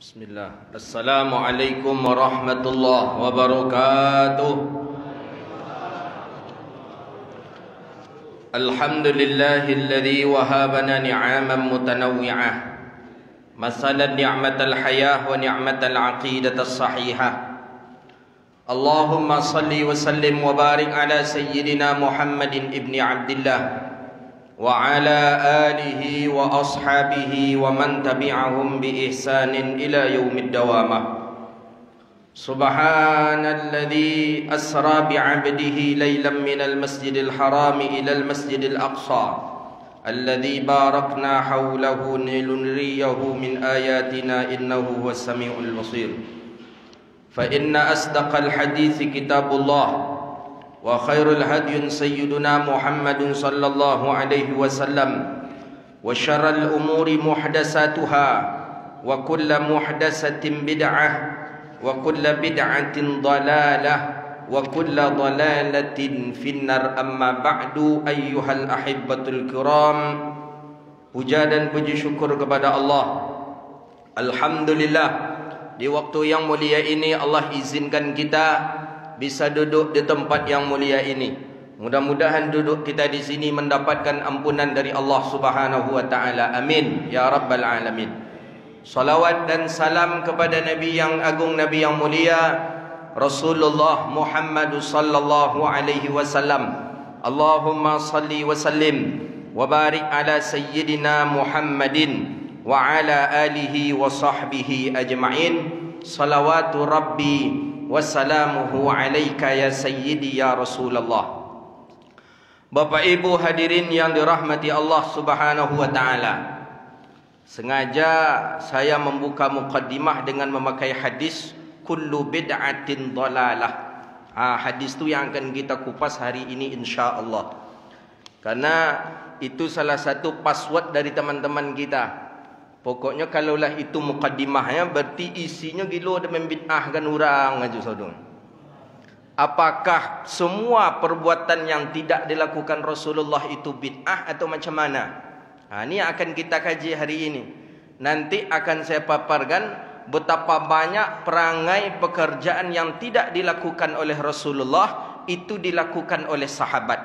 Bismillah. Assalamualaikum warahmatullahi wabarakatuh. Alhamdulillahilladzi wahabana ni'aman mutanawwi'ah. Masalan ni'matal hayah wa ni'matal aqidatas sahihah. Allahumma salli wa sallim wa barik ala sayyidina Muhammadin ibni Abdillah wa ala alihi wa ashabihi wa man tabi'ahum bi ihsanin ila yaumid dawamah. Subhanalladzi asra bi 'abdihi laylan minal masjidil haram ila al masjidil aqsa alladzi barakna hawlahu linuriyahu min ayatina innahu huwas samiul basir. Fa inna asdaqal hadithi kitabullah wa khairul hadyin sayyiduna Muhammadun sallallahu alaihi wasallam wa syarrul umuri muhdatsatuha wa kullu muhdatsatin bid'ah wa kullu bid'atin dhalalah wa kullu dhalalatin finnar. Amma ba'du, ayyuhal ahibbatul kiram. Puja dan puji syukur kepada Allah. Alhamdulillah, di waktu yang mulia ini Allah izinkan kita bisa duduk di tempat yang mulia ini. Mudah-mudahan duduk kita di sini mendapatkan ampunan dari Allah Subhanahu wa taala. Amin ya rabbal alamin. Salawat dan salam kepada Nabi yang agung, Nabi yang mulia, Rasulullah Muhammad sallallahu alaihi wasallam. Allahumma salli wa sallim wa barik ala sayyidina Muhammadin wa ala alihi wa sahbihi ajma'in. Salawatu rabbi wassalamuhu alaika ya sayyidi ya Rasulullah. Bapak Ibu hadirin yang dirahmati Allah Subhanahu wa taala. Sengaja saya membuka muqaddimah dengan memakai hadis kullu bid'atin dhalalah. Hadis itu yang akan kita kupas hari ini insya-Allah. Karena itu salah satu password dari teman-teman kita. Pokoknya kalaulah itu muqaddimahnya, berarti isinya gilo dan membid'ahkan orang aja saudara. Apakah semua perbuatan yang tidak dilakukan Rasulullah itu bid'ah atau macam mana? Ini yang akan kita kaji hari ini. Nanti akan saya paparkan betapa banyak perangai pekerjaan yang tidak dilakukan oleh Rasulullah itu dilakukan oleh sahabat.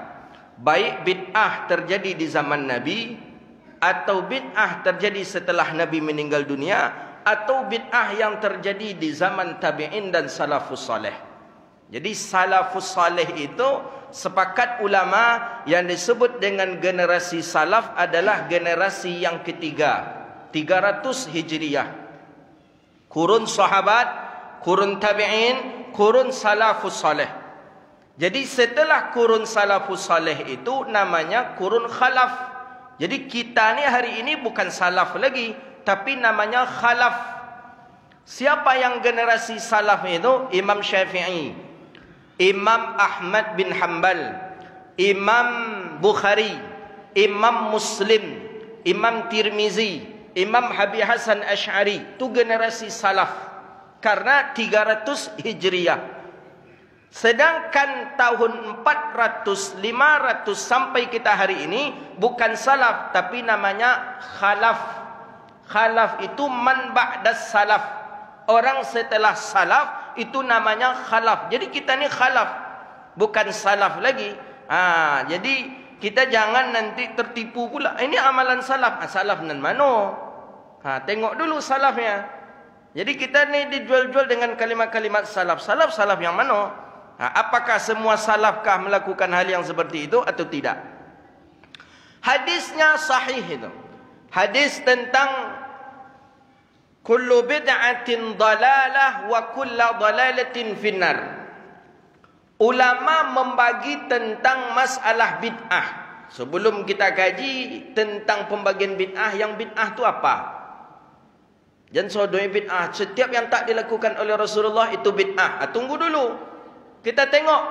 Baik bid'ah terjadi di zaman Nabi, atau bid'ah terjadi setelah Nabi meninggal dunia, atau bid'ah yang terjadi di zaman tabi'in dan salafus saleh. Jadi salafus saleh itu sepakat ulama yang disebut dengan generasi salaf adalah generasi yang ketiga, 300 Hijriyah. Kurun sahabat, kurun tabi'in, kurun salafus saleh. Jadi setelah kurun salafus saleh itu namanya kurun khalaf. Jadi kita ni hari ini bukan salaf lagi, tapi namanya khalaf. Siapa yang generasi salaf itu? Imam Syafi'i, Imam Ahmad bin Hanbal, Imam Bukhari, Imam Muslim, Imam Tirmizi, Imam Habib Hasan Asy'ari. Itu generasi salaf. Karena 300 Hijriyah. Sedangkan tahun 400, 500 sampai kita hari ini bukan salaf, tapi namanya khalaf. Khalaf itu man ba'das salaf. Orang setelah salaf itu namanya khalaf. Jadi kita ni khalaf, bukan salaf lagi. Jadi kita jangan nanti tertipu pula. Ini amalan salaf. Salaf nan mano? Tengok dulu salafnya. Jadi kita ni dijual-jual dengan kalimat-kalimat salaf. Salaf yang mano? Apakah semua salafkah melakukan hal yang seperti itu atau tidak? Hadisnya sahih itu. Hadis tentang kullu bid'atin dhalalah wa kullu dhalalatin finnar. Ulama membagi tentang masalah bid'ah. Sebelum kita kaji tentang pembagian bid'ah, yang bid'ah itu apa? Jangan sodoi bid'ah. Setiap yang tak dilakukan oleh Rasulullah itu bid'ah. Tunggu dulu. Kita tengok.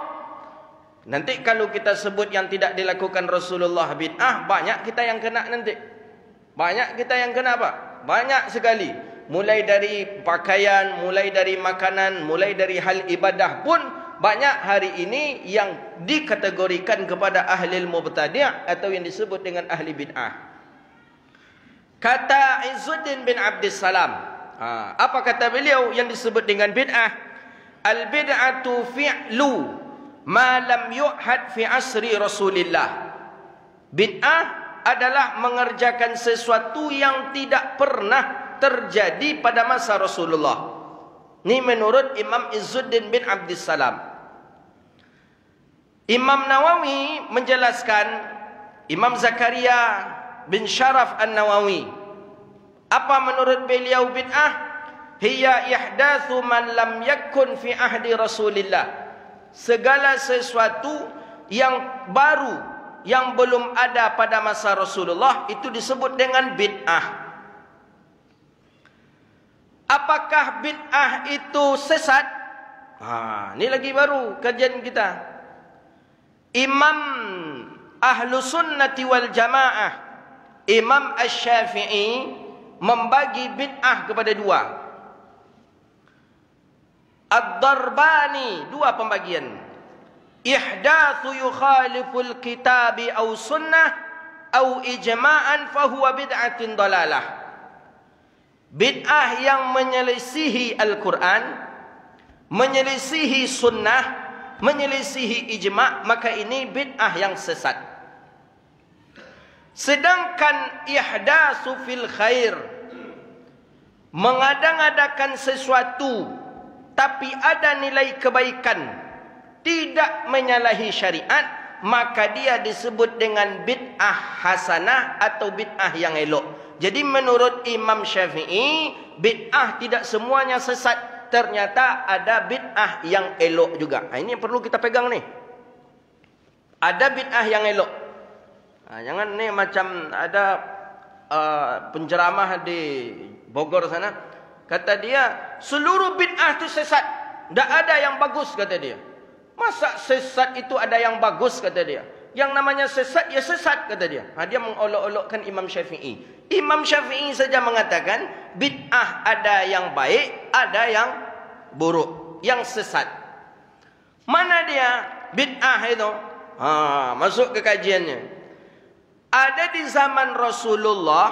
Nanti kalau kita sebut yang tidak dilakukan Rasulullah bid'ah, banyak kita yang kena nanti. Banyak kita yang kena apa? Banyak sekali. Mulai dari pakaian, mulai dari makanan, mulai dari hal ibadah pun banyak hari ini yang dikategorikan kepada ahli mubtadi' atau yang disebut dengan ahli bid'ah. Kata Izzuddin bin Abdissalam, Apa kata beliau yang disebut dengan bid'ah? Al-bid'atu fi'lu ma lam yu'had fi asri Rasulillah. Bid'ah adalah mengerjakan sesuatu yang tidak pernah terjadi pada masa Rasulullah. Ini menurut Imam Izzuddin bin Abdissalam. Imam Nawawi menjelaskan, Imam Zakaria bin Syaraf An-Nawawi, apa menurut beliau bid'ah? Hiya ihdatsu man lam yakun fi ahdi Rasulillah. Segala sesuatu yang baru, yang belum ada pada masa Rasulullah, itu disebut dengan bid'ah. Apakah bid'ah itu sesat? Ini lagi baru kajian kita. Imam Ahlus Sunnati wal Jamaah, Imam Asy-Syafi'i, membagi bid'ah kepada dua. Ad-Darbani, dua pembagian. Ihdatsu yukhaliful kitabi aw sunnah aw ijma'an fahuwa bid'atin dalalah. Bid'ah yang menyelisihi Al-Quran, menyelisihi sunnah, menyelisihi ijma', maka ini bid'ah yang sesat. Sedangkan ihdatsu fil khair, mengadang-adakan sesuatu tapi ada nilai kebaikan, tidak menyalahi syariat, maka dia disebut dengan bid'ah hasanah atau bid'ah yang elok. Jadi menurut Imam Syafi'i, bid'ah tidak semuanya sesat. Ternyata ada bid'ah yang elok juga. Ini yang perlu kita pegang nih. Ada bid'ah yang elok. Jangan nih macam ada penceramah di Bogor sana. Kata dia, seluruh bid'ah itu sesat. Tidak ada yang bagus, kata dia. Masa sesat itu ada yang bagus, kata dia. Yang namanya sesat, ya sesat, kata dia. Dia mengolok-olokkan Imam Syafi'i. Imam Syafi'i saja mengatakan, bid'ah ada yang baik, ada yang buruk, yang sesat. Mana dia bid'ah itu? Masuk ke kajiannya. Ada di zaman Rasulullah,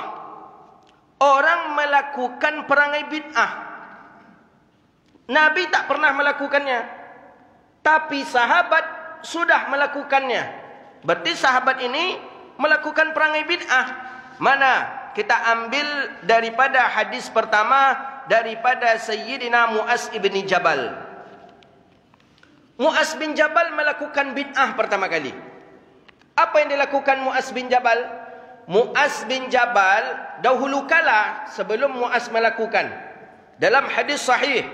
orang melakukan perangai bid'ah. Nabi tak pernah melakukannya, tapi sahabat sudah melakukannya. Berarti sahabat ini melakukan perangai bid'ah. Mana? Kita ambil daripada hadis pertama daripada Sayyidina Mu'az ibn Jabal. Mu'az bin Jabal melakukan bid'ah pertama kali. Apa yang dilakukan Mu'az bin Jabal? Mu'az bin Jabal dahulu kala sebelum Mu'az melakukan, dalam hadis sahih,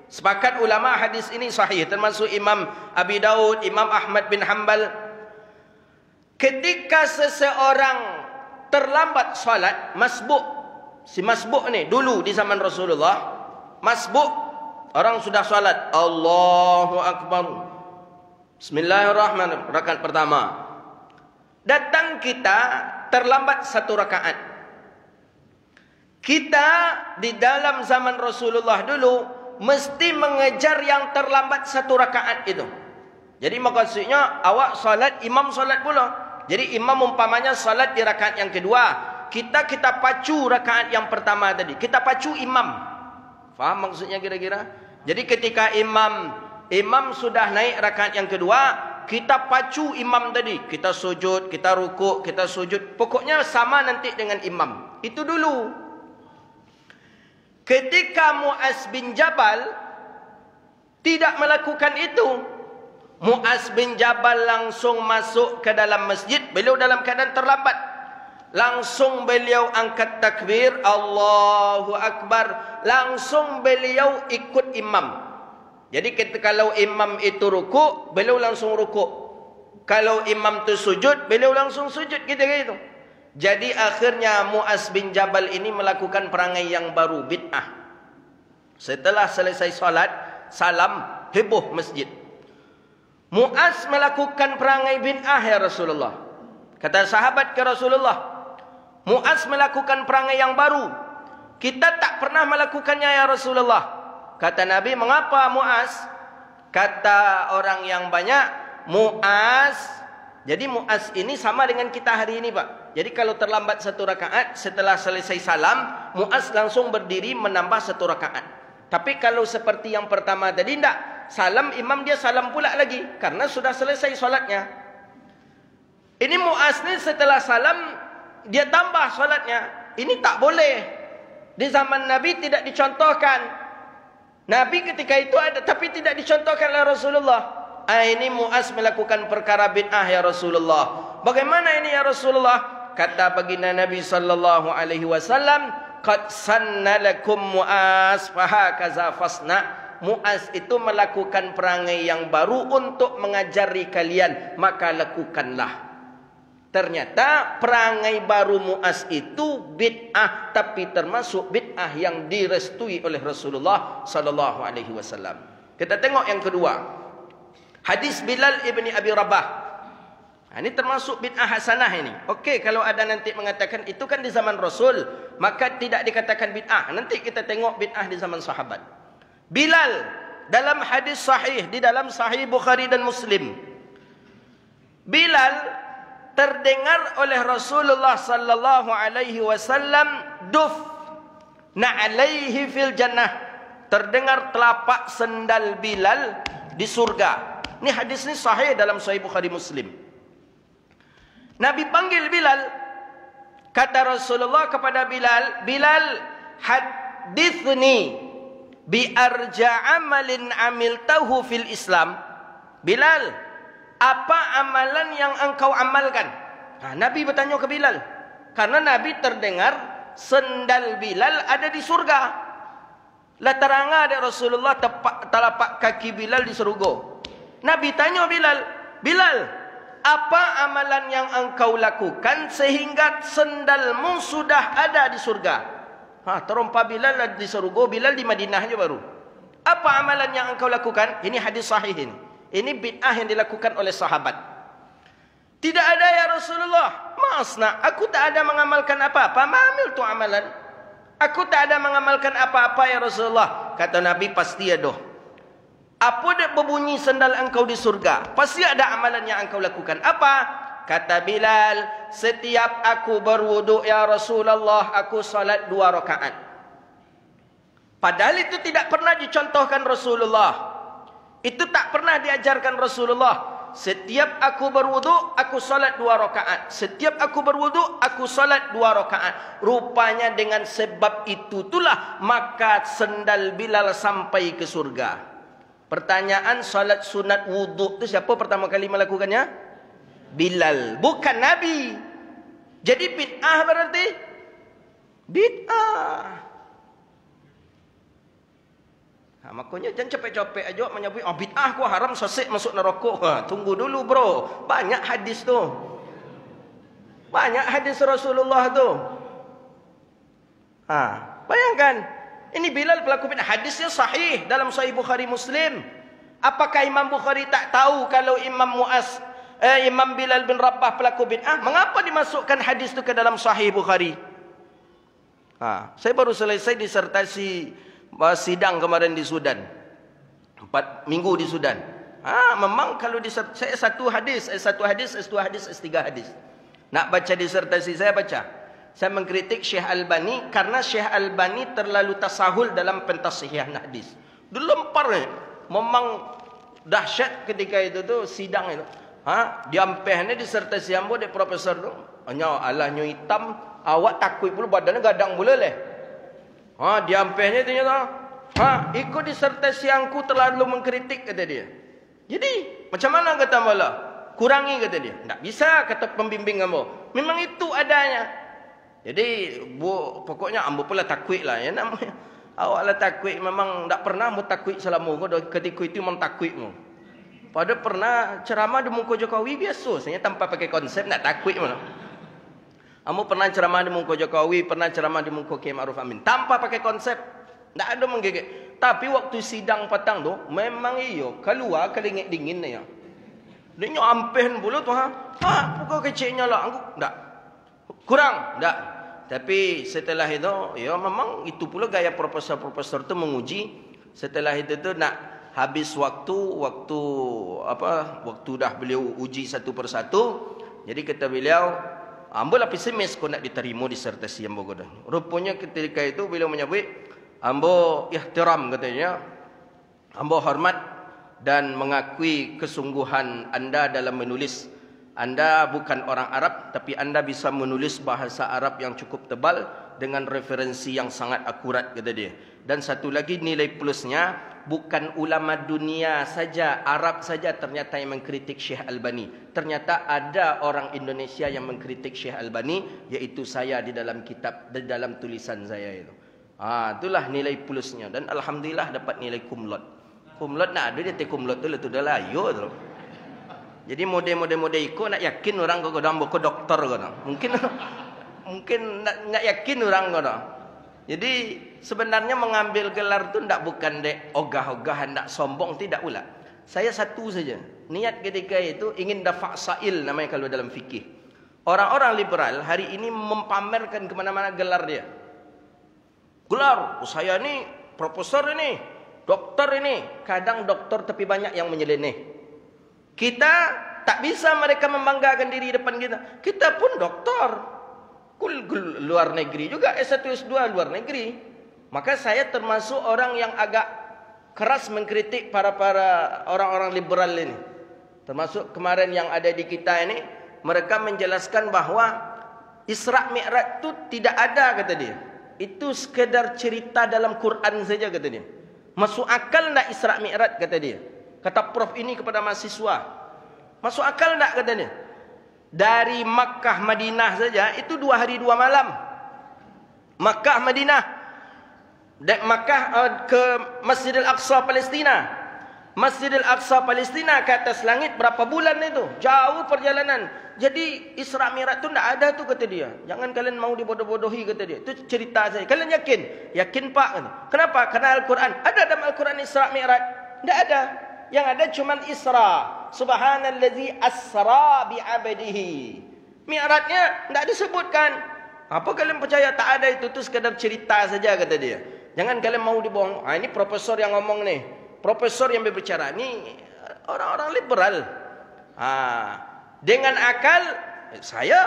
sepakat ulama hadis ini sahih, termasuk Imam Abi Daud, Imam Ahmad bin Hanbal, ketika seseorang terlambat salat, masbuk. Si masbuk ni dulu di zaman Rasulullah, masbuk, orang sudah salat, Allahu Akbar, Bismillahirrahmanirrahim, rakaat pertama. Datang kita terlambat satu rakaat. Kita di dalam zaman Rasulullah dulu mesti mengejar yang terlambat satu rakaat itu. Jadi maksudnya awak salat, imam salat pula. Jadi imam umpamanya salat di rakaat yang kedua, kita pacu rakaat yang pertama tadi. Kita pacu imam. Faham maksudnya kira-kira? Jadi ketika imam sudah naik rakaat yang kedua, kita pacu imam tadi. Kita sujud, kita rukuk, kita sujud. Pokoknya sama nanti dengan imam. Itu dulu. Ketika Mu'az bin Jabal tidak melakukan itu, Mu'az bin Jabal langsung masuk ke dalam masjid. Beliau dalam keadaan terlambat. Langsung beliau angkat takbir, Allahu Akbar. Langsung beliau ikut imam. Jadi kalau imam itu rukuk, beliau langsung rukuk. Kalau imam itu sujud, beliau langsung sujud. Gitu. Jadi akhirnya Mu'az bin Jabal ini melakukan perangai yang baru, bid'ah. Setelah selesai salat, salam, heboh masjid. Mu'az melakukan perangai bid'ah ya Rasulullah. Kata sahabat ke Rasulullah, Mu'az melakukan perangai yang baru. Kita tak pernah melakukannya ya Rasulullah. Kata Nabi, mengapa Mu'az? Kata orang yang banyak, Mu'az. Jadi Mu'az ini sama dengan kita hari ini Pak. Jadi kalau terlambat 1 rakaat, setelah selesai salam, Muaz langsung berdiri menambah 1 rakaat. Tapi kalau seperti yang pertama tadi, tidak. Salam, imam dia salam pula lagi. Karena sudah selesai solatnya. Ini Muaz ni setelah salam, dia tambah solatnya. Ini tak boleh. Di zaman Nabi tidak dicontohkan. Nabi ketika itu ada, tapi tidak dicontohkan oleh Rasulullah. Ini Muaz melakukan perkara bid'ah ya Rasulullah. Bagaimana ini ya Rasulullah? Kata baginda Nabi sallallahu alaihi wasallam, qad sanna lakum Muaz fahakaza fasna. Muaz itu melakukan perangai yang baru untuk mengajari kalian, maka lakukanlah. Ternyata perangai baru Muaz itu bid'ah, tapi termasuk bid'ah yang direstui oleh Rasulullah sallallahu alaihi wasallam. Kita tengok yang kedua. Hadis Bilal ibni Abi Rabah. Ini termasuk bid'ah hasanah ini. Okey, kalau ada nanti mengatakan itu kan di zaman Rasul, maka tidak dikatakan bid'ah. Nanti kita tengok bid'ah di zaman sahabat. Bilal dalam hadis sahih di dalam Sahih Bukhari dan Muslim. Bilal terdengar oleh Rasulullah sallallahu alaihi wasallam duf na'alaihi fil jannah. Terdengar telapak sendal Bilal di surga. Ini hadis ini sahih dalam Sahih Bukhari Muslim. Nabi panggil Bilal. Kata Rasulullah kepada Bilal, Bilal, hadithni bi arja amalin amiltahu fil Islam. Bilal, apa amalan yang engkau amalkan? Nabi bertanya ke Bilal. Karena Nabi terdengar sendal Bilal ada di surga. La teranga ada Rasulullah telapak kaki Bilal di surga. Nabi tanya Bilal, Bilal, apa amalan yang engkau lakukan sehingga sendalmu sudah ada di surga? Terompa Bilal di surga, Bilal di Madinah aja baru. Apa amalan yang engkau lakukan? Ini hadis sahih ini. Ini bid'ah yang dilakukan oleh sahabat. Tidak ada ya Rasulullah. Masna, aku tak ada mengamalkan apa-apa. Ma'amil tu amalan. Aku tak ada mengamalkan apa-apa ya Rasulullah. Kata Nabi, pasti ada. Apa dia berbunyi sendal engkau di surga? Pasti ada amalan yang engkau lakukan. Apa? Kata Bilal, setiap aku berwuduk ya Rasulullah, aku salat 2 rakaat. Padahal itu tidak pernah dicontohkan Rasulullah. Itu tak pernah diajarkan Rasulullah. Setiap aku berwuduk, aku salat 2 rakaat. Setiap aku berwuduk, aku salat 2 rakaat. Rupanya dengan sebab itu itulah maka sendal Bilal sampai ke surga. Pertanyaan, salat sunat wuduk itu siapa pertama kali melakukannya? Bilal, bukan Nabi. Jadi bid'ah berarti? Bid'ah. Makanya jangan capek-capek aja menyebut bid'ah ku haram sesek masuk neraka. Tunggu dulu bro. Banyak hadis tu. Banyak hadis Rasulullah tu. Bayangkan. Ini Bilal pelaku bid'ah. Hadisnya sahih dalam Sahih Bukhari Muslim. Apakah Imam Bukhari tak tahu kalau Imam Bilal bin Rabah pelaku bid'ah? Mengapa dimasukkan hadis itu ke dalam Sahih Bukhari? Saya baru selesai disertasi sidang kemarin di Sudan. 4 minggu di Sudan. Memang kalau saya satu hadis, S2 hadis, S3 hadis. Nak baca disertasi saya baca. Saya mengkritik Syekh Albani karena Syekh Albani terlalu tasahul dalam pentasihihan hadis. Dilempar memang dahsyat ketika itu tu sidang itu. Diampehnya disertasi ambo de profesor tu. Hanya alahnya hitam, awak takut pula badannya gadang pula leh. Diampehnya tu ikut disertasi angku terlalu mengkritik kata dia. Jadi macam mana kata mula? Kurangi kata dia. Tak bisa kata pembimbing ambo. Memang itu adanya. Jadi pokoknya ambo pula takwik lah ya namanya. Awak lah takwik, memang tak pernah mu takwik selama ketika itu memang takwikmu. Pada pernah ceramah di muka Jokowi biasa, saya tanpa pakai konsep nak takwik mana. Ambo pernah ceramah di muka Jokowi, pernah ceramah di muka Kiai Ma'ruf Amin tanpa pakai konsep, tak ada menggigit. Tapi waktu sidang petang tu memang iyo keluar kelingit dingin ya. Dia ampen pula tu pukul kecilnya lah aku tak. Kurang, tak. Tapi setelah itu, ya memang itu pula gaya profesor-profesor tu menguji. Setelah itu tu nak habis waktu dah beliau uji satu persatu. Jadi kata beliau, Ambo lah pesimis kau nak diterima disertasi ambo kata. Rupanya ketika itu beliau menyebut, ambo ihtiram katanya, ambo hormat dan mengakui kesungguhan anda dalam menulis. Anda bukan orang Arab, tapi anda bisa menulis bahasa Arab yang cukup tebal dengan referensi yang sangat akurat, kata dia. Dan satu lagi nilai plusnya, bukan ulama dunia saja, Arab saja ternyata yang mengkritik Syekh Albani. Ternyata ada orang Indonesia yang mengkritik Syekh Albani, yaitu saya di dalam kitab, di dalam tulisan saya itu. Itulah nilai plusnya. Dan alhamdulillah dapat nilai kumlot. Kumlot nak ada dia kumlot tu dah layu tu. Jadi model-model ikut nak yakin orang kau godam buku doktor kau. Mungkin nak yakin orang kau. Jadi sebenarnya mengambil gelar tu ndak bukan dek ogah-ogahan, ndak sombong, tidak pula. Saya satu saja. Niat ketika itu ingin dafa' sa'il namanya kalau dalam fikih. Orang-orang liberal hari ini mempamerkan ke mana-mana gelar dia. Gelar, saya ni profesor ini, doktor ini. Kadang doktor tapi banyak yang menyeleneh. Kita tak bisa mereka membanggakan diri depan kita. Kita pun doktor. Luar negeri juga, S1, S2 luar negeri. Maka saya termasuk orang yang agak keras mengkritik para orang-orang liberal ini. Termasuk kemarin yang ada di kita ini, mereka menjelaskan bahawa Isra Mi'raj itu tidak ada, kata dia. Itu sekedar cerita dalam Quran saja, kata dia. Masuk akal tak Isra Mi'raj, kata dia. Kata Prof ini kepada mahasiswa. Masuk akal tak, kata dia. Dari Makkah Madinah saja itu 2 hari 2 malam. Makkah Madinah. Dan Makkah ke Masjidil Aqsa Palestina. Masjidil Aqsa Palestina ke atas langit berapa bulan itu? Jauh perjalanan. Jadi Isra Mi'raj tu tak ada tu, kata dia. Jangan kalian mau dibodoh-bodohi, kata dia. Itu cerita saya. Kalian yakin? Yakin Pak. Kenapa? Karena Al-Quran. Ada dalam Al-Quran Isra Mi'raj? Tak ada. Yang ada cuma Isra. Subhanallazi asra bi'abdihi. Mi'rajnya tak disebutkan. Apa kalian percaya tak ada itu? Itu sekadar cerita saja, kata dia. Jangan kalian mau dibohong. Ini profesor yang ngomong nih. Profesor yang berbicara. Ini orang-orang liberal. Dengan akal, saya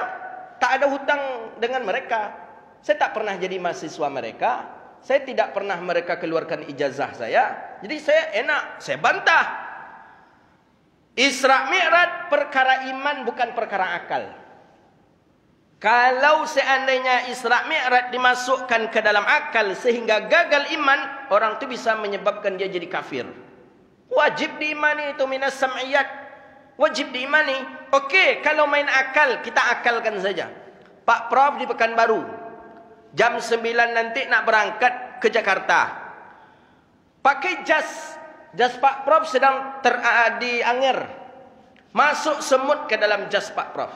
tak ada hutang dengan mereka. Saya tak pernah jadi mahasiswa mereka. Saya tidak pernah mereka keluarkan ijazah saya. Jadi saya enak, saya bantah. Isra Mi'raj perkara iman, bukan perkara akal. Kalau seandainya Isra Mi'raj dimasukkan ke dalam akal sehingga gagal iman, orang itu bisa menyebabkan dia jadi kafir. Wajib diimani itu minas sam'iyat. Wajib diimani. Okey, kalau main akal, kita akalkan saja. Pak Prof di Pekanbaru, jam 9 nanti nak berangkat ke Jakarta. Pakai jas. Jas Pak Prof sedang di Anger. Masuk semut ke dalam jas Pak Prof.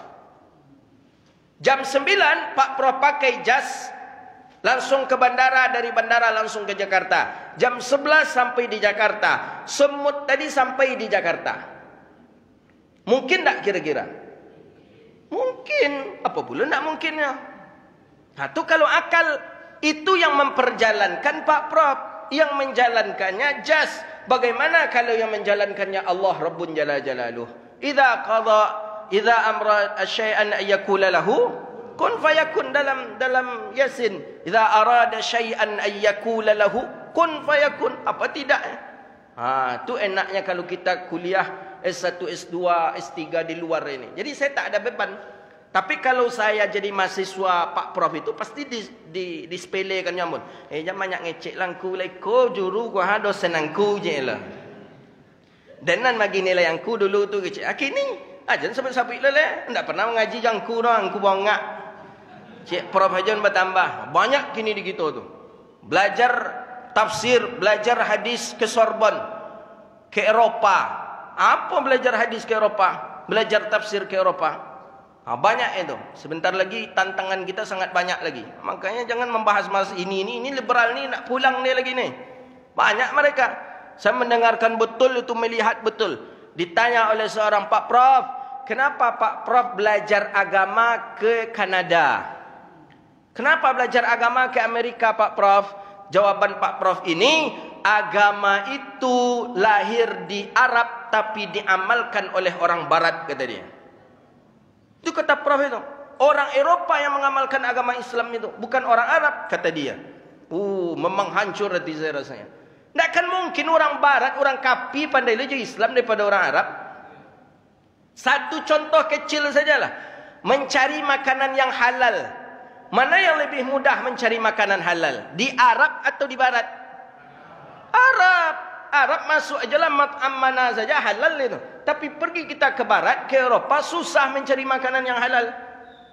Jam 9 Pak Prof pakai jas. Langsung ke bandara, dari bandara langsung ke Jakarta. Jam 11 sampai di Jakarta. Semut tadi sampai di Jakarta. Mungkin tak kira-kira? Mungkin. Apa pula tak mungkinnya? Itu kalau akal, itu yang memperjalankan Pak Prof. Yang menjalankannya jas. Bagaimana kalau yang menjalankannya Allah Rabbun Jalla Jalaluh? Idza amra syai'an ayyakula lahu kun fayakun, dalam Yasin. Idza arada syai'an ayyakula lahu kun fayakun. Apa tidak? Itu enaknya kalau kita kuliah S1, S2, S3 di luar ini. Jadi saya tak ada beban. Tapi kalau saya jadi mahasiswa Pak Prof itu pasti disepelekan nyamun. Jangan banyak ngecek langku leko juru gua hado senangku je lah. Dan bagi nilai angku dulu tu kecek. Kini ajan sampai lele, ndak pernah mengaji jangku doang, angku bongak. Cik Prof ajan bertambah. Banyak kini di gitu tu. Belajar tafsir, belajar hadis ke Sorbonne, ke Eropa. Apa belajar hadis ke Eropa? Belajar tafsir ke Eropa? Banyak itu. Sebentar lagi tantangan kita sangat banyak lagi. Makanya jangan membahas ini liberal ni nak pulang ni lagi ni. Banyak mereka. Saya mendengarkan betul itu, melihat betul. Ditanya oleh seorang Pak Prof, kenapa Pak Prof belajar agama ke Kanada? Kenapa belajar agama ke Amerika Pak Prof? Jawaban Pak Prof ini, agama itu lahir di Arab tapi diamalkan oleh orang Barat, kata dia. Itu kata Prof itu. orang Eropah yang mengamalkan agama Islam itu, bukan orang Arab, kata dia. Memang hancur hati saya rasanya. Tak kan mungkin orang Barat, orang Kapi pandai lebih Islam daripada orang Arab. Satu contoh kecil sajalah. Mencari makanan yang halal. Mana yang lebih mudah mencari makanan halal? Di Arab atau di Barat? Arab. Arab masuk ajalah mat'am mana saja halal itu. Tapi pergi kita ke Barat, ke Eropah, susah mencari makanan yang halal.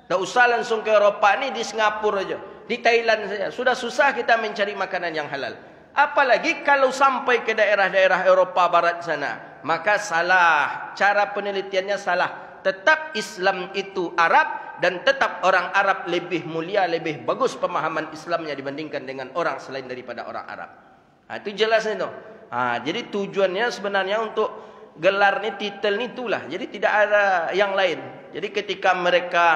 Tak usah langsung ke Eropah ni, di Singapura aja, di Thailand saja. Sudah susah kita mencari makanan yang halal. Apalagi kalau sampai ke daerah-daerah Eropah Barat sana. Maka salah. Cara penelitiannya salah. Tetap Islam itu Arab. Dan tetap orang Arab lebih mulia, lebih bagus pemahaman Islamnya dibandingkan dengan orang selain daripada orang Arab. Itu jelas itu. Jadi tujuannya sebenarnya untuk gelar ni, titel ni itulah. Jadi tidak ada yang lain. Jadi ketika mereka...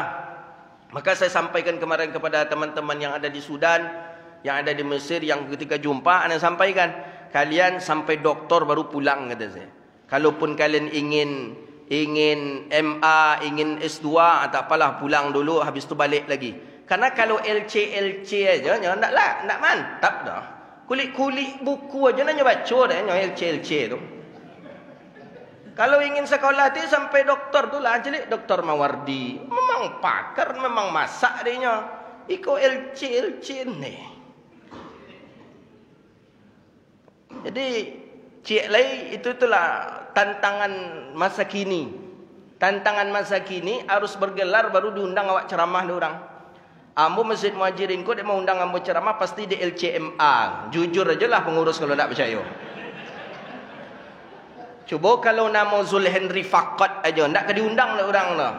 Maka saya sampaikan kemarin kepada teman-teman yang ada di Sudan, yang ada di Mesir, yang ketika jumpa, saya sampaikan, kalian sampai doktor baru pulang, kata saya. Kalaupun kalian ingin MA, ingin S2, tak apalah, pulang dulu, habis tu balik lagi. Karena kalau LC aja, jangan nak mantap dah. Kulit-kulit buku aja nak baca dah, LC tu. Kalau ingin sekolah tu sampai doktor tu lah, jadi Doktor Mawardi. Memang pakar, memang masak dia. Iko LC ni. Jadi Cik Lai itulah tantangan masa kini. Tantangan masa kini harus bergelar baru diundang awak ceramah dia orang. Ambo Masjid Muhajirin ko dia mau undang ambo ceramah pasti di LCMA. Jujur aja lah pengurus kalau tak percaya. Cuba kalau nama Zul Henry Faqat aja, tak diundang oleh orang lah.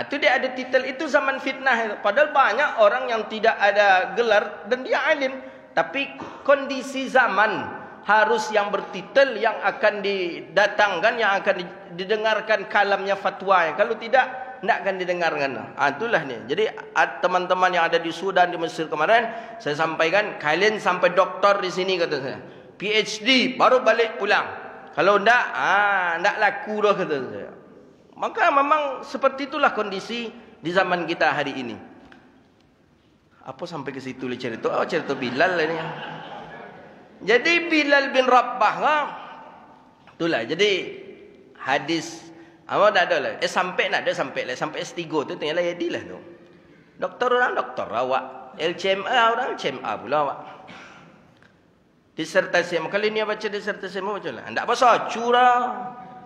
Itu dia ada titel, itu zaman fitnah. Padahal banyak orang yang tidak ada gelar dan dia alim. Tapi kondisi zaman harus yang bertitel yang akan didatangkan, yang akan didengarkan kalamnya fatwa. Kalau tidak akan didengarkan. Itulah ni. Jadi teman-teman yang ada di Sudan, di Mesir kemarin, saya sampaikan, kalian sampai doktor di sini kata saya. PhD baru balik pulang. Kalau tidak laku dah kata saya. Maka memang seperti itulah kondisi di zaman kita hari ini. Apa sampai ke situ le cerita? Cerita Bilal ini. Jadi Bilal bin Rabah itulah. Jadi hadis dah ada lah. Sampai sampai S3 tu tinggal jadilah tu. Doktor orang doktor awak. LCMA orang LCMA pula awak. Disertasi, kali ni baca disertasi baca lah. Tak bahasa curah,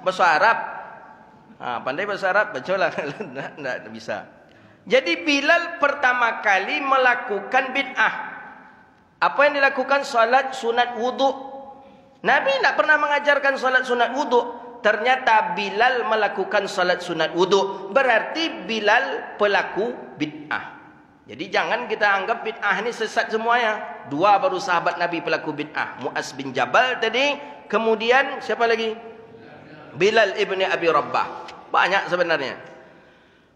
bahasa Arab. Pandai bahasa Arab, baca lah. Tak bisa. Jadi Bilal pertama kali melakukan bid'ah. Apa yang dilakukan? Salat sunat wuduk. Nabi tak pernah mengajarkan salat sunat wuduk. Ternyata Bilal melakukan salat sunat wuduk. Berarti Bilal pelaku bid'ah. Jadi jangan kita anggap bid'ah ni sesat semuanya. Dua baru sahabat Nabi pelaku bid'ah. Mu'az bin Jabal tadi. Kemudian siapa lagi? Bilal ibni Abi Rabbah. Banyak sebenarnya.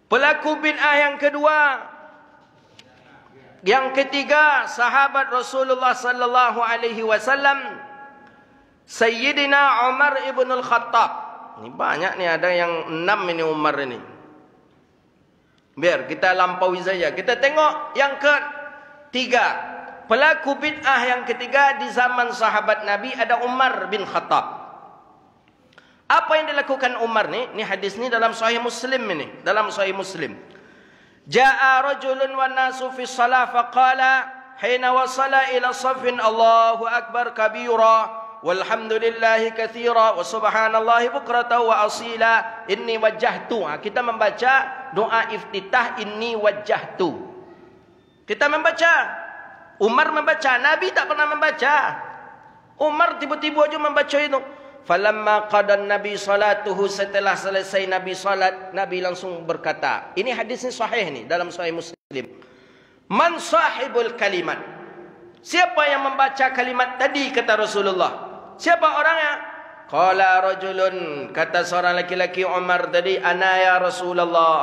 Pelaku bid'ah yang kedua. Yang ketiga, sahabat Rasulullah sallallahu alaihi wasallam. Sayyidina Umar ibn al-Khattab. Ini banyak ni, ada yang 6 ini Umar ini. Biar kita lampaui saja. Kita tengok yang ketiga. Pelaku bid'ah yang ketiga di zaman sahabat Nabi ada Umar bin Khattab. Apa yang dilakukan Umar ni? Ni hadis ni dalam Sahih Muslim ini. Dalam Sahih Muslim. Ja'a rajulun wa nasu fi salah faqala hina wasala ila safin Allahu akbar kabira walhamdulillahi kathira wa subhanallahi bukrata wa asila inni wajjahtu. Kita membaca doa iftitah inni wajjahtu. Kita membaca. Umar membaca. Nabi tak pernah membaca. Umar tiba-tiba aja membaca itu. Falamma qadan Nabi salatuhu, setelah selesai Nabi salat, Nabi langsung berkata. Ini hadis ni sahih ni dalam Sahih Muslim. Man sahibul kalimat. Siapa yang membaca kalimat tadi kata Rasulullah? Siapa orangnya? Qala rajulun, kata seorang laki-laki Umar tadi, ana ya Rasulullah.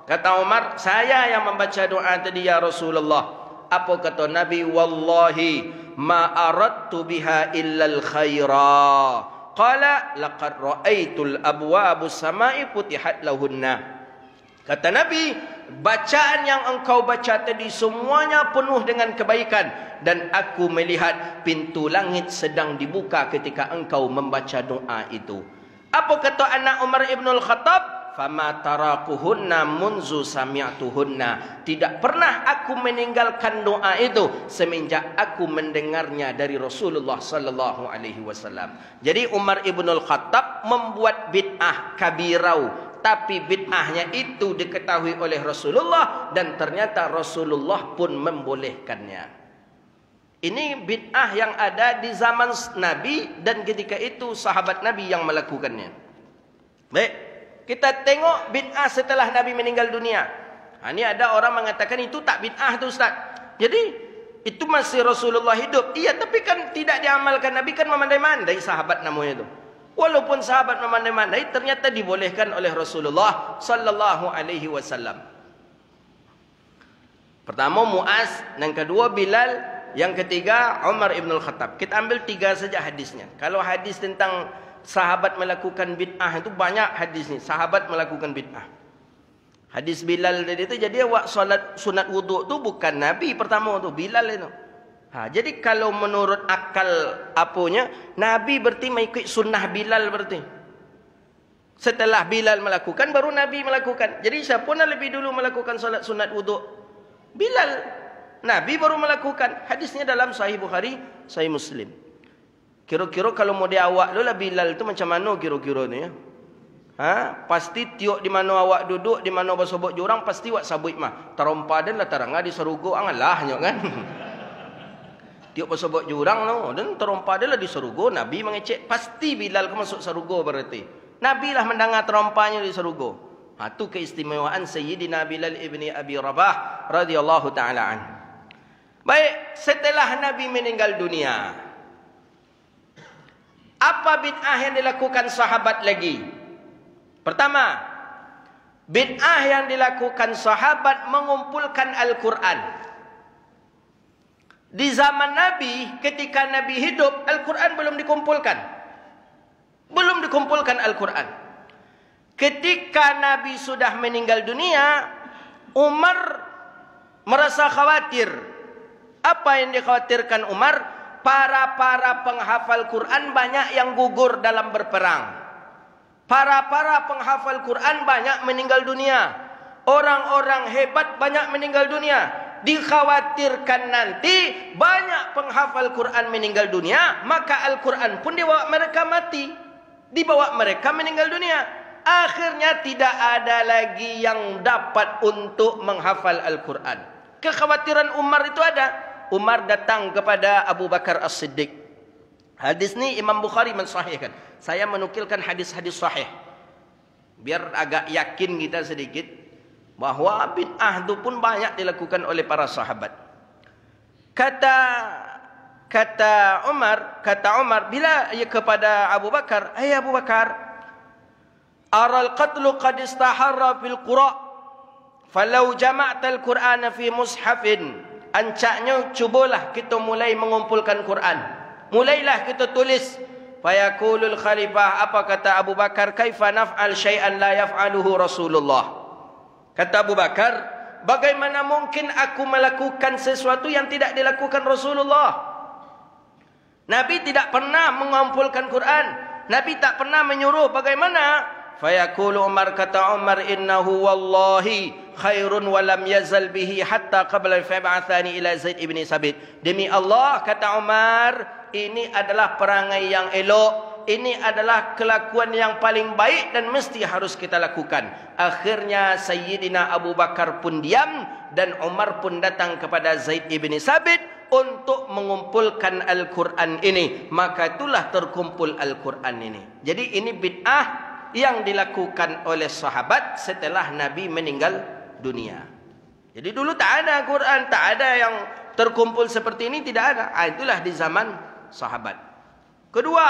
Kata Umar, saya yang membaca doa tadi ya Rasulullah. Apa kata Nabi? Wallahi ma aradtu biha illal khaira. Qala laqad ra'aitul abwabus samai futihat lahunna. Kata Nabi, bacaan yang engkau baca tadi semuanya penuh dengan kebaikan, dan aku melihat pintu langit sedang dibuka ketika engkau membaca doa itu. Apa kata anak Umar ibn al-Khattab? Fama tarakuhunna munzu sami'tuhunna. Tidak pernah aku meninggalkan doa itu semenjak aku mendengarnya dari Rasulullah sallallahu alaihi wasallam. Jadi Umar ibn al-Khattab membuat bid'ah kabirau, tapi bid'ahnya itu diketahui oleh Rasulullah dan ternyata Rasulullah pun membolehkannya. Ini bid'ah yang ada di zaman Nabi dan ketika itu sahabat Nabi yang melakukannya. Baik, kita tengok bid'ah setelah Nabi meninggal dunia. Ini ada orang mengatakan itu tak bid'ah tu Ustaz. Jadi itu masih Rasulullah hidup. Iya, tapi kan tidak diamalkan. Nabi kan memandai-mandai sahabat namanya itu. Walaupun sahabat memandai-mandai, ternyata dibolehkan oleh Rasulullah sallallahu alaihi wasallam. Pertama Muaz, yang kedua Bilal, yang ketiga Umar ibn al-Khattab. Kita ambil 3 saja hadisnya. Kalau hadis tentang sahabat melakukan bid'ah itu banyak hadis ni. Sahabat melakukan bid'ah. Hadis Bilal tadi itu, jadi awak solat sunat wuduk tu bukan Nabi pertama tu, Bilal itu. Jadi kalau menurut akal apanya, Nabi berarti mengikut sunnah Bilal berarti. Setelah Bilal melakukan, baru Nabi melakukan. Jadi siapa nak lebih dulu melakukan solat sunat wuduk? Bilal. Nabi baru melakukan. Hadisnya dalam Sahih Bukhari, Sahih Muslim. Kira-kira kalau mau diawak dulu lah Bilal tu macam mana kira-kira ni ya? Pasti tiuk di mana awak duduk, di mana bersobok jurang, pasti awak sabut mah. Terompa dan lah terang di serugo angalah nyok kan. Tiuk bersobok jurang no, dan terompa dia lah di serugo. Nabi mengecek, pasti Bilal ke masuk serugo berarti. Nabi lah mendengar terompanya di serugo. Itu keistimewaan Sayyidina Bilal ibni Abi Rabah radhiyallahu ta'ala an. Baik, setelah Nabi meninggal dunia, apa bid'ah yang dilakukan sahabat lagi? Pertama, bid'ah yang dilakukan sahabat mengumpulkan Al-Quran. Di zaman Nabi, ketika Nabi hidup, Al-Quran belum dikumpulkan. Belum dikumpulkan Al-Quran. Ketika Nabi sudah meninggal dunia, Umar merasa khawatir. Apa yang dikhawatirkan Umar? Para penghafal Quran banyak yang gugur dalam berperang. Para penghafal Quran banyak meninggal dunia. Orang-orang hebat banyak meninggal dunia. Dikhawatirkan nanti banyak penghafal Quran meninggal dunia, maka Al-Quran pun dibawa mereka mati, dibawa mereka meninggal dunia. Akhirnya tidak ada lagi yang dapat untuk menghafal Al-Quran. Kekhawatiran Umar itu ada. Umar datang kepada Abu Bakar As-Siddiq. Hadis ni Imam Bukhari mensahihkan. Saya menukilkan hadis-hadis sahih biar agak yakin kita sedikit bahawa bid'ah itu pun banyak dilakukan oleh para sahabat. Kata Umar bila ia kepada Abu Bakar, "Hai Abu Bakar, aral qatlu qad istaharra fil qura, falau jama'tal Qur'ana fi mushafin." Ancaknya cubalah kita mulai mengumpulkan Quran. Mulailah kita tulis. Fayaqulul khalifah, apa kata Abu Bakar, "Kaifa naf'al syai'an la yaf'aluhu Rasulullah?" Kata Abu Bakar, bagaimana mungkin aku melakukan sesuatu yang tidak dilakukan Rasulullah? Nabi tidak pernah mengumpulkan Quran. Nabi tak pernah menyuruh. Bagaimana? Fayaqulu Umar, kata Umar, "Innahu wallahi khairun wa lam yazal bihi hatta qabla fab'athani ila Zaid ibn Sabit." Demi Allah, kata Umar, ini adalah perangai yang elok. Ini adalah kelakuan yang paling baik dan mesti harus kita lakukan. Akhirnya Sayyidina Abu Bakar pun diam dan Umar pun datang kepada Zaid ibn Sabit untuk mengumpulkan Al-Quran ini. Maka itulah terkumpul Al-Quran ini. Jadi ini bid'ah yang dilakukan oleh sahabat setelah Nabi meninggal dunia. Jadi dulu tak ada Quran, tak ada yang terkumpul seperti ini, tidak ada. Itulah di zaman sahabat. Kedua,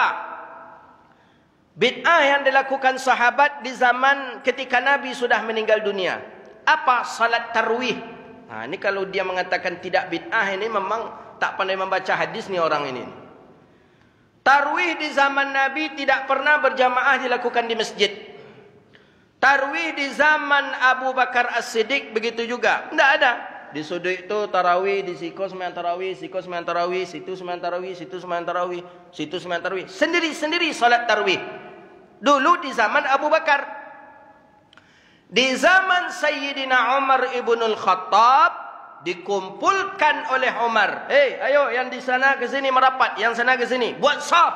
bid'ah yang dilakukan sahabat di zaman ketika Nabi sudah meninggal dunia. Apa? Salat tarawih. Ini kalau dia mengatakan tidak bid'ah, ini memang tak pandai membaca hadis ni orang ini. Tarawih di zaman Nabi tidak pernah berjamaah dilakukan di masjid. Tarawih di zaman Abu Bakar As-Siddiq begitu juga. Tidak ada. Di sudut itu tarawih, di siku sembahyang tarawih, siku sembahyang tarawih, situ sembahyang tarawih, situ sembahyang tarawih, situ sembahyang tarawih. Sendiri-sendiri salat tarawih. Dulu di zaman Abu Bakar. Di zaman Sayyidina Umar ibn al-Khattab dikumpulkan oleh Umar. Hei, ayo yang di sana ke sini merapat, yang sana ke sini. Buat saf.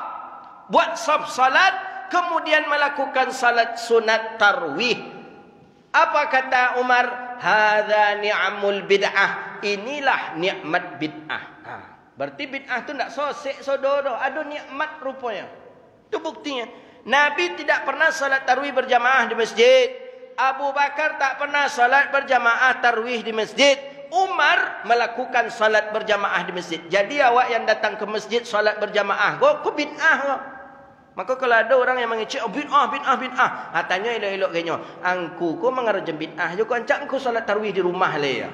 Buat saf salat, kemudian melakukan salat sunat tarawih. Apa kata Umar? Hadza ni'mul bid'ah. Inilah nikmat bid'ah. Berarti bid'ah tu tak sosek sodoro, ada nikmat rupanya. Itu buktinya. Nabi tidak pernah salat tarawih berjamaah di masjid. Abu Bakar tak pernah salat berjamaah tarawih di masjid. Umar melakukan salat berjamaah di masjid. Jadi awak yang datang ke masjid salat berjamaah, kau bid'ah kau. Maka kalau ada orang yang mengecek, oh, bid'ah. Tanya elok-elok kayaknya. Angku ko mengarjem bid'ah. Joko ancak aku salat tarawih di rumah le ya.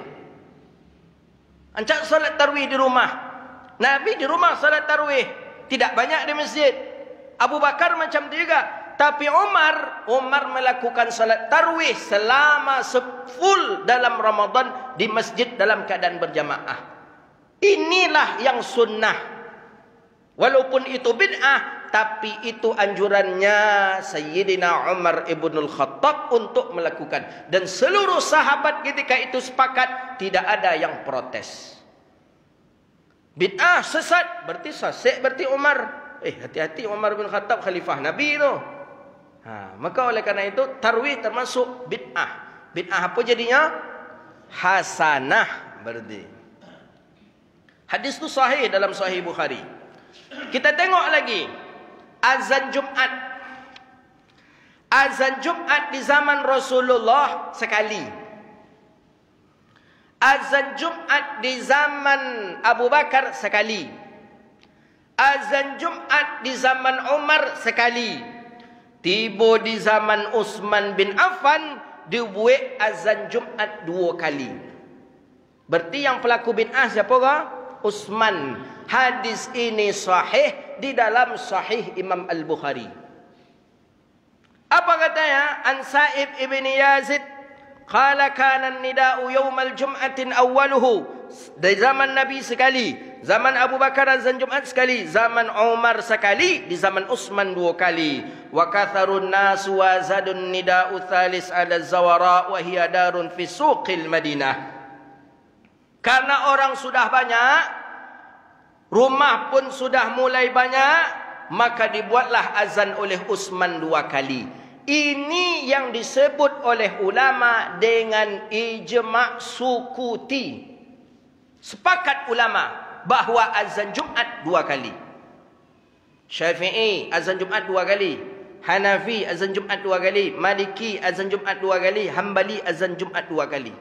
Ancak salat tarawih di rumah. Nabi di rumah salat tarawih. Tidak banyak di masjid. Abu Bakar macam itu juga. Tapi Umar melakukan salat tarawih selama full dalam Ramadan di masjid dalam keadaan berjamaah. Inilah yang sunnah. Walaupun itu bid'ah, tapi itu anjurannya Sayyidina Umar ibn al-Khattab untuk melakukan. Dan seluruh sahabat ketika itu sepakat, tidak ada yang protes. Bid'ah, sesat, berarti sesat, berarti Umar. Hati-hati, Umar bin Khattab khalifah Nabi itu. Maka oleh karena itu tarawih termasuk bid'ah. Bid'ah apa jadinya? Hasanah berarti. Hadis itu sahih dalam Sahih Bukhari. Kita tengok lagi azan Jumat. Azan Jumat di zaman Rasulullah sekali. Azan Jumat di zaman Abu Bakar sekali. Azan Jumat di zaman Umar sekali. Tiba di zaman Utsman bin Affan dibuat azan Jumat 2 kali. Berarti yang pelaku bid'ah siapa kah? Utsman. Hadis ini sahih di dalam Sahih Imam Al-Bukhari. Apa katanya? An Sa'ib ibn Yazid qala kana an-nida'u yawmal jum'atin awwaluhu. Di zaman Nabi sekali, zaman Abu Bakar azan Jumat sekali, zaman Umar sekali, di zaman Utsman 2 kali. Wa katharun nas wa zadun nida'u thalis ala zawara wa hiya darun fi suqil Madinah. Karena orang sudah banyak, rumah pun sudah mulai banyak, maka dibuatlah azan oleh Utsman 2 kali. Ini yang disebut oleh ulama dengan ijma' sukuti. Sepakat ulama bahawa azan Jumat 2 kali. Syafi'i azan Jumat 2 kali. Hanafi azan Jumat 2 kali. Maliki azan Jumat 2 kali. Hambali azan Jumat 2 kali.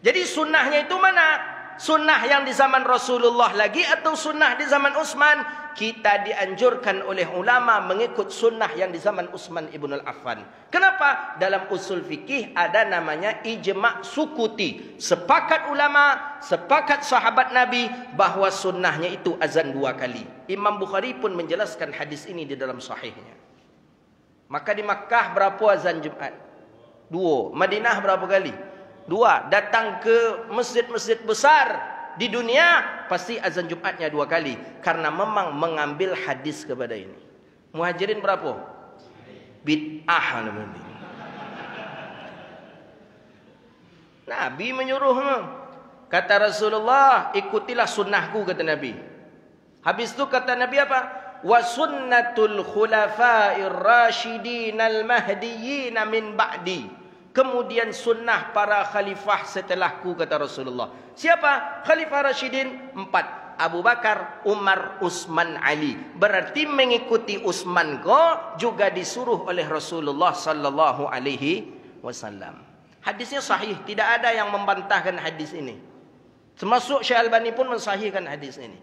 Jadi sunnahnya itu mana? Sunnah yang di zaman Rasulullah lagi atau sunnah di zaman Utsman? Kita dianjurkan oleh ulama mengikut sunnah yang di zaman Utsman ibn al-Affan. Kenapa? Dalam usul fikih ada namanya ijma' sukuti. Sepakat ulama, sepakat sahabat Nabi bahawa sunnahnya itu azan 2 kali. Imam Bukhari pun menjelaskan hadis ini di dalam sahihnya. Maka di Makkah berapa azan Jumat? 2. Madinah berapa kali? 2. Datang ke masjid-masjid besar di dunia pasti azan Jumatnya 2 kali, karena memang mengambil hadis kepada ini. Muhajirin berapa? Bid'ah namanya. Nabi menyuruh, kata Rasulullah, ikutilah sunnahku, kata Nabi. Habis itu kata Nabi apa? Wa sunnatul khulafa'ir rasyidin al-mahdiyyin min ba'di. Kemudian sunnah para khalifah setelahku, kata Rasulullah. Siapa? Khalifah Rasyidin 4. Abu Bakar, Umar, Utsman, Ali. Berarti mengikuti Utsman ko juga disuruh oleh Rasulullah sallallahu alaihi wasallam. Hadisnya sahih, tidak ada yang membantahkan hadis ini. Termasuk Syekh Albani pun mensahihkan hadis ini.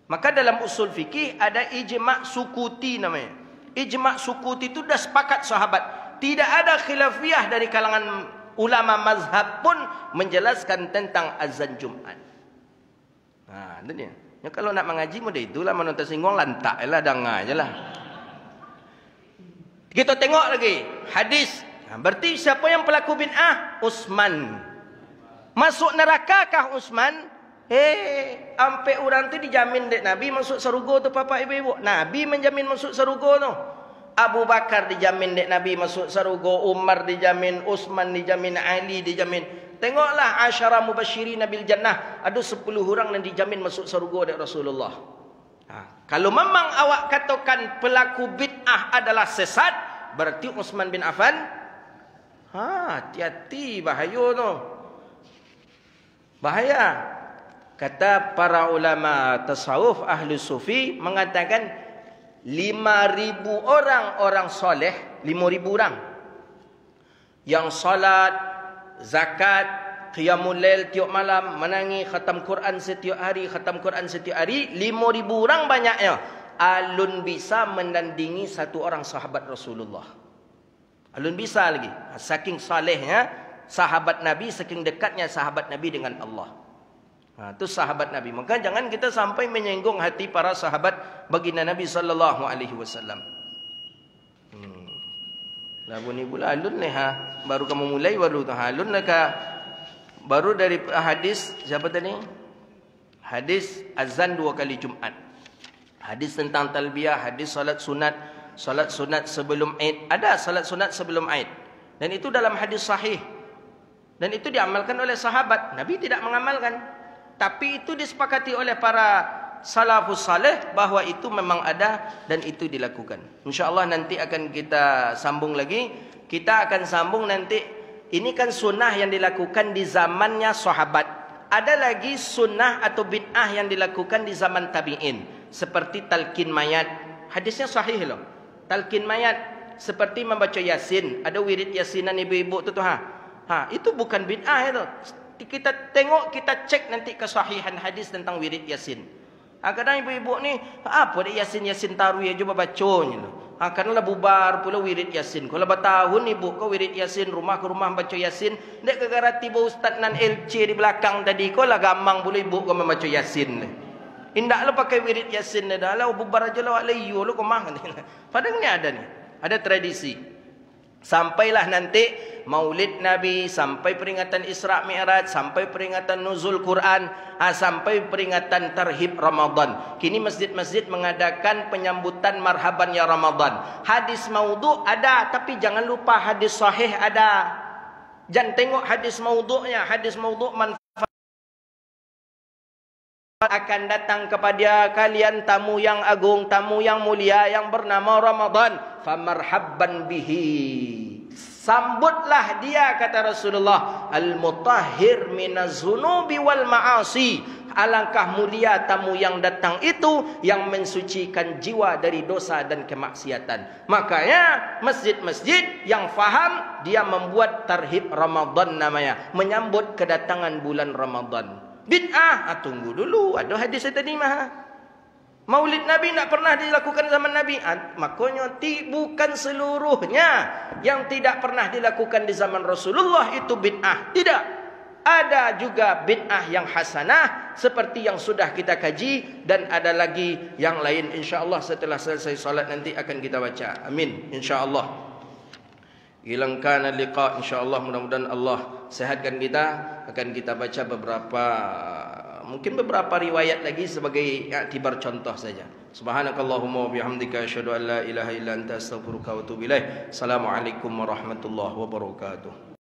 Maka dalam usul fikih ada ijma' sukuti namanya. Ijma' sukuti itu dah sepakat sahabat. Tidak ada khilafiyah dari kalangan ulama mazhab pun menjelaskan tentang azan Jumat. Itu dia. Ya, kalau nak mengaji mudah itulah, mana tersinggung lantak lah, dengar je lah. Kita tengok lagi hadis. Berarti siapa yang pelaku bid'ah? Utsman. Masuk nerakakah Utsman? Sampai orang tu dijamin dek Nabi masuk surga tu papa ibu-ibu. Nabi menjamin masuk surga tu. Abu Bakar dijamin dek Nabi masuk surga, Umar dijamin, Utsman dijamin, Ali dijamin. Tengoklah asyara mubasyirin bil jannah, ada 10 orang yang dijamin masuk surga dek Rasulullah. Kalau memang awak katakan pelaku bid'ah adalah sesat, berarti Utsman bin Affan, hati-hati, bahaya tu. Bahaya. Kata para ulama tasawuf ahli sufi mengatakan 5,000 orang soleh, 5,000 orang yang salat, zakat, qiyamul lail tiap malam, menangis, khatam Quran setiap hari, 5,000 orang banyaknya. Alun bisa menandingi satu orang sahabat Rasulullah. Alun bisa lagi. Saking salehnya sahabat Nabi, saking dekatnya sahabat Nabi dengan Allah. Itu sahabat Nabi. Maka jangan kita sampai menyinggung hati para sahabat baginda Nabi sallallahu alaihi wasallam. Lagu ni pula alun ni baru kamu mulai baru tu alun nak baru dari hadis siapa tadi? Hadis azan 2 kali Jumaat. Hadis tentang talbiyah, hadis salat sunat sebelum Aid. Ada salat sunat sebelum Aid. Dan itu dalam hadis sahih. Dan itu diamalkan oleh sahabat. Nabi tidak mengamalkan. Tapi itu disepakati oleh para salafus saleh bahawa itu memang ada dan itu dilakukan. InsyaAllah nanti akan kita sambung lagi. Kita akan sambung nanti. Ini kan sunnah yang dilakukan di zamannya sahabat. Ada lagi sunnah atau bid'ah yang dilakukan di zaman tabi'in. Seperti talqin mayat. Hadisnya sahih loh. Talqin mayat. Seperti membaca Yasin. Ada wirid Yasinan ibu-ibu tu. Itu bukan bid'ah itu. Kita tengok, kita cek nanti kesahihan hadis tentang wirid Yasin. Kadang ibu-ibu ni, apa dia Yasin taruh ya cuba bacanya. Karena bubar pula wirid Yasin. Kalau bertahun ibu kau wirid Yasin, rumah ke rumah baca Yasin, dek kegara tiba ustaz nan LC di belakang tadi, kau lah gamang pula ibu kau membaca Yasin. Indak lah pakai wirid Yasin dah lah, bubar aja lah layu lu kau mah. Padahal ni ada ni. Ada tradisi. Sampailah nanti Maulid Nabi, sampai peringatan Isra Mi'raj, sampai peringatan Nuzul Quran, sampai peringatan Tarhib Ramadan. Kini masjid-masjid mengadakan penyambutan marhaban ya Ramadan. Hadis maudhu ada, tapi jangan lupa hadis sahih ada. Jangan tengok hadis maudhu'nya. Hadis maudhu' manfaat akan datang kepada kalian tamu yang agung, tamu yang mulia yang bernama Ramadan. Famarhabban bihi. Sambutlah dia, kata Rasulullah, al-mutahhir minaz zunubi wal ma'asi. Alangkah mulia tamu yang datang itu, yang mensucikan jiwa dari dosa dan kemaksiatan. Makanya masjid-masjid yang faham, dia membuat tarhib Ramadan namanya, menyambut kedatangan bulan Ramadan. Bid'ah, tunggu dulu, ada hadis tadi mah. Maulid Nabi tak pernah dilakukan zaman Nabi. Makanya bukan seluruhnya yang tidak pernah dilakukan di zaman Rasulullah itu bid'ah. Tidak. Ada juga bid'ah yang hasanah seperti yang sudah kita kaji, dan ada lagi yang lain. InsyaAllah setelah selesai salat nanti akan kita baca. Amin. InsyaAllah. Ilangkan liqa, InsyaAllah, mudah-mudahan Allah sehatkan kita. Akan kita baca mungkin beberapa riwayat lagi sebagai iktibar contoh saja. Subhanakallahumma wa bihamdika asyhadu an la ilaha illa anta astaghfiruka wa atubu ilaik. Assalamualaikum warahmatullahi wabarakatuh.